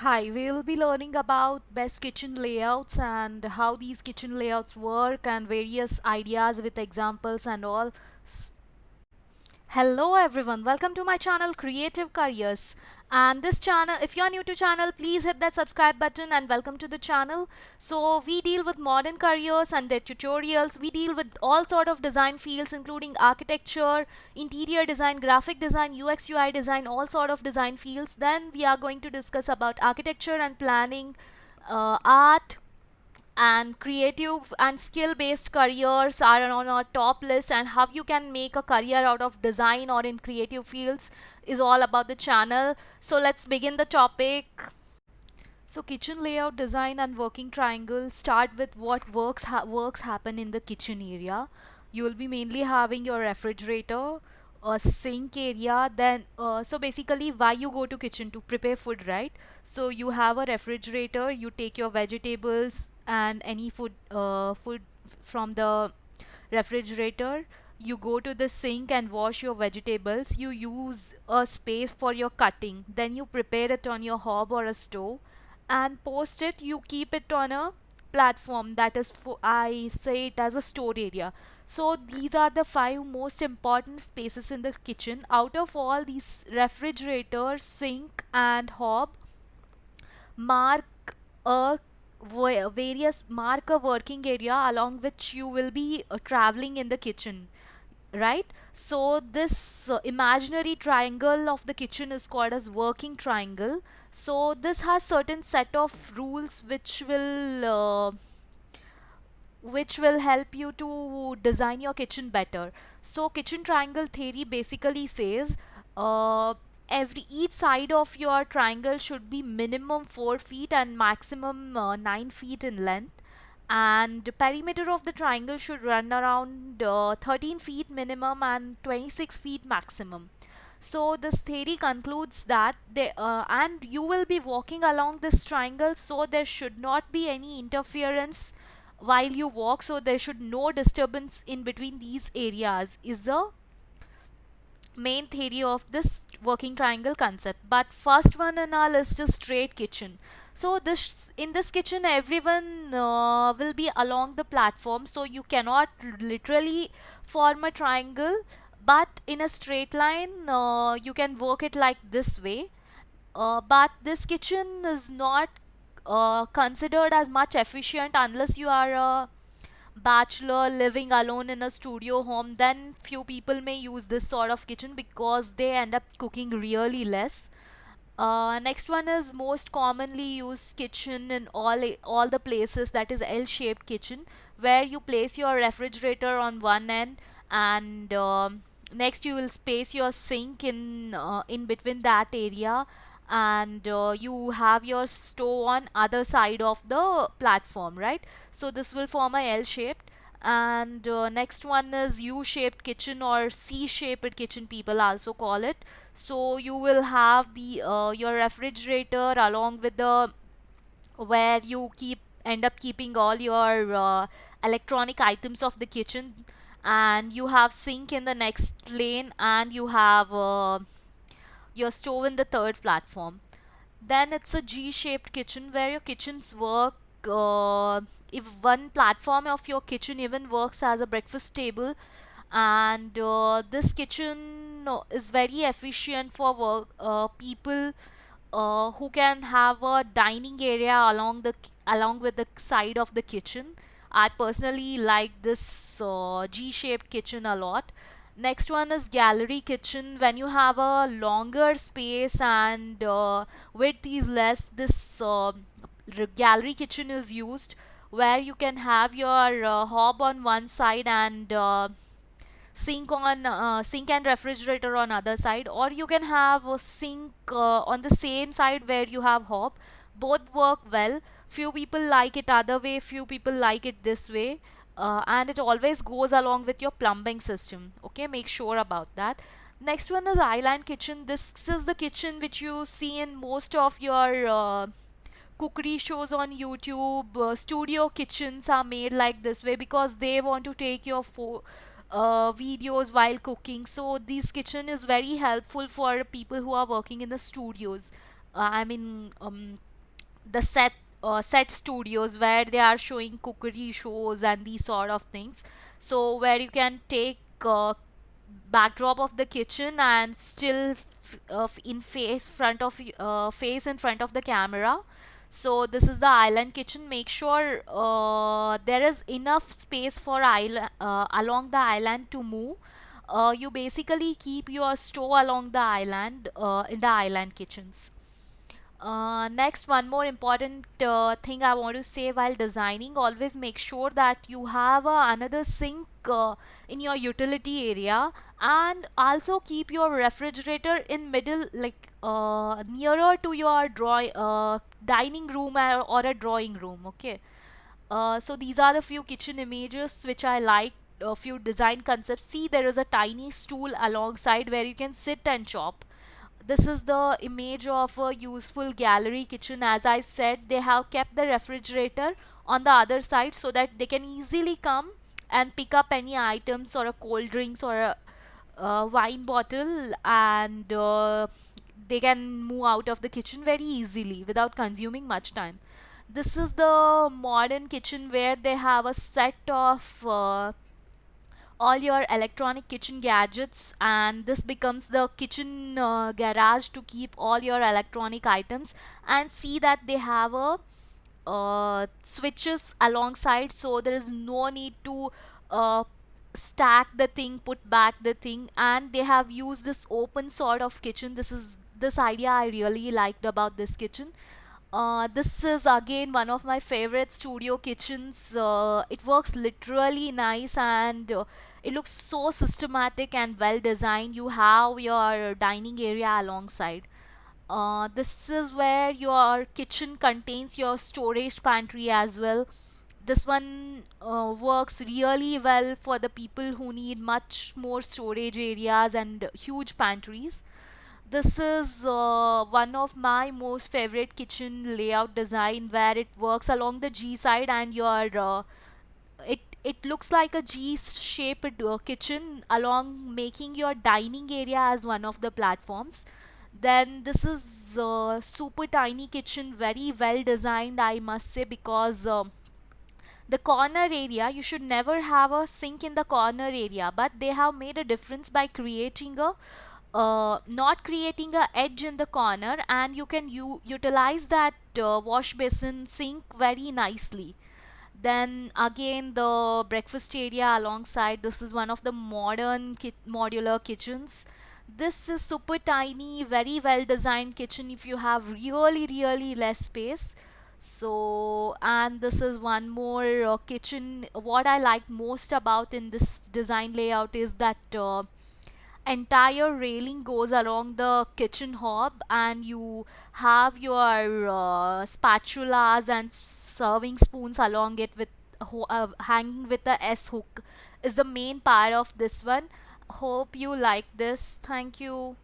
Hi, we'll be learning about best kitchen layouts and how these kitchen layouts work and various ideas with examples and all. Hello everyone, welcome to my channel Creative Careers. And this channel, if you're new to channel, please hit that subscribe button and welcome to the channel. So we deal with modern careers and their tutorials. We deal with all sort of design fields including architecture, interior design, graphic design, UX UI design, all sort of design fields. Then we are going to discuss about architecture and planning, art, and creative and skill based careers are on our top list, and how you can make a career out of design or in creative fields is all about the channel. So let's begin the topic. So kitchen layout design and working triangle start with what works happen in the kitchen area. You will be mainly having your refrigerator, a sink area, then so basically why you go to kitchen to prepare food, right? So you have a refrigerator, you take your vegetables and any food from the refrigerator. You go to the sink and wash your vegetables. You use a space for your cutting, then you prepare it on your hob or a stove, and post it, you keep it on a platform that is for, I say it as a store area. So these are the five most important spaces in the kitchen. Out of all these, refrigerator, sink and hob mark a various mark a working area along which you will be traveling in the kitchen, right? So this imaginary triangle of the kitchen is called as working triangle. So this has certain set of rules which will help you to design your kitchen better. So kitchen triangle theory basically says uh, every each side of your triangle should be minimum 4 feet and maximum 9 feet in length, and the perimeter of the triangle should run around 13 feet minimum and 26 feet maximum. So this theory concludes that and you will be walking along this triangle, so there should not be any interference while you walk, so there should no disturbance in between these areas is the main theory of this working triangle concept. But first one in our list is straight kitchen. So this in this kitchen everyone will be along the platform, so you cannot literally form a triangle, but in a straight line you can work it like this way. But this kitchen is not considered as much efficient unless you are a bachelor living alone in a studio home. Then few people may use this sort of kitchen because they end up cooking really less. Next one is most commonly used kitchen in all the places, that is L-shaped kitchen, where you place your refrigerator on one end, and next you will space your sink in between that area, and you have your stove on other side of the platform, right? So this will form a L-shaped. And next one is U-shaped kitchen or C-shaped kitchen, people also call it. So you will have the your refrigerator along with the where you keep end up keeping all your electronic items of the kitchen, and you have sink in the next lane, and you have your stove in the third platform. Then it's a G-shaped kitchen where your kitchens work. If one platform of your kitchen even works as a breakfast table, and this kitchen is very efficient for people who can have a dining area along with the side of the kitchen. I personally like this G-shaped kitchen a lot. Next one is gallery kitchen. When you have a longer space and width is less, this gallery kitchen is used, where you can have your hob on one side and sink and refrigerator on other side, or you can have a sink on the same side where you have hob. Both work well. Few people like it other way, few people like it this way, and it always goes along with your plumbing system. Okay, make sure about that. Next one is island kitchen. This is the kitchen which you see in most of your cookery shows on YouTube. Studio kitchens are made like this way because they want to take your videos while cooking. So this kitchen is very helpful for people who are working in the studios. I mean, the set studios where they are showing cookery shows and these sort of things. So where you can take backdrop of the kitchen and still in face in front of the camera. So this is the island kitchen. Make sure there is enough space for island along the island to move. You basically keep your stove along the island in the island kitchens. Next, one more important thing I want to say while designing, always make sure that you have another sink in your utility area, and also keep your refrigerator in middle, like nearer to your dining room, or a drawing room. Okay. So these are the few kitchen images which I like. A few design concepts. See, there is a tiny stool alongside where you can sit and chop. This is the image of a useful gallery kitchen. As I said, they have kept the refrigerator on the other side so that they can easily come and pick up any items or a cold drinks or a wine bottle, and they can move out of the kitchen very easily without consuming much time. This is the modern kitchen where they have a set of all your electronic kitchen gadgets, and this becomes the kitchen garage to keep all your electronic items. And see that they have a switches alongside, so there is no need to uh, stack the thing, put back the thing. And they have used this open sort of kitchen. This idea I really liked about this kitchen. This is again one of my favorite studio kitchens. It works literally nice, and it looks so systematic and well designed. You have your dining area alongside. This is where your kitchen contains your storage pantry as well. This one works really well for the people who need much more storage areas and huge pantries. This is one of my most favorite kitchen layout design, where it works along the G side, and your it looks like a G shaped kitchen along, making your dining area as one of the platforms. Then this is super tiny kitchen, very well designed, I must say, because the corner area, you should never have a sink in the corner area, but they have made a difference by creating a not creating a edge in the corner, and you can utilize that wash basin sink very nicely. Then again, the breakfast area alongside. This is one of the modern modular kitchens. This is super tiny, very well designed kitchen if you have really less space. So, and this is one more kitchen. What I like most about in this design layout is that entire railing goes along the kitchen hob, and you have your spatulas and serving spoons along it with hanging with the S hook is the main part of this one. Hope you like this. Thank you.